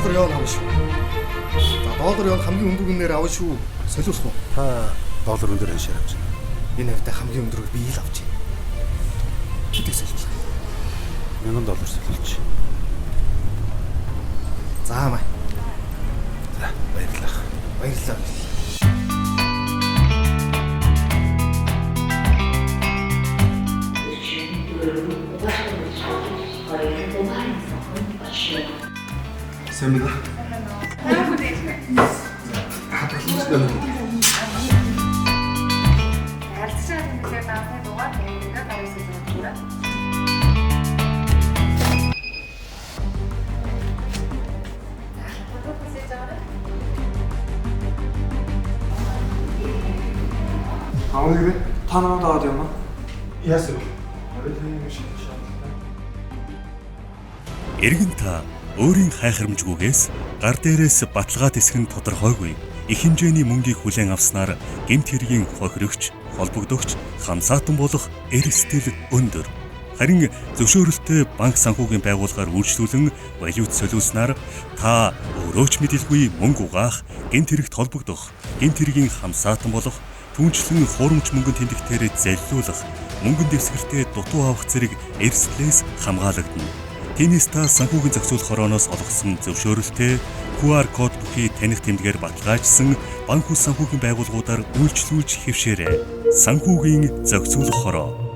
доллар явна авна шүү. За доллар явна хамгийн өндөргөнээр авна шүү. Солиулах уу? Та доллар өндөр хашаар авч байна. Энэ хавьтай хамгийн өндөрөөр би ил авч байна. Хэдийг солиулах? $1000 солиулж. За маа. За баярлалаа. Баярлалаа. Сэмэга. 아무리 타나다 되나? Яасан вэ? Эргэн та өөрийн хайхрамжгүйгээс гар дээрээс баталгаа тэсэх нь тодорхойгүй их хэмжээний мөнгийг хүлээн авснаар гэмт хэргийн хохирогч, холбогдогч, хамсаатан болох эрсдэл өндөр. Харин зөвшөөрөлтөй банк санхүүгийн байгууллагаар үйлчлүүлэн валют солиулснаар та өөрөө ч мэдэлгүй мөнгө угаах, гэмт хэрэгт холбогдох, гэмт хэргийн хамсаатан болох, түнчлэн хуурамч мөнгөнд тэмдэгтээр заллуулах, мөнгөн дэвсгэртээ дутуу авах зэрэг эрсдлээс хамгаалагдана. Тиймээс та санхүүгийн зохицуулах хорооноос олгосон зөвшөөрөлтөй QR код бүхий таних тэмдгээр баталгаажсан банк ус санхүүгийн байгууллагуудаар үйлчлүүлж хэвшээрэй. Санхүүгийн зохицуулах хороо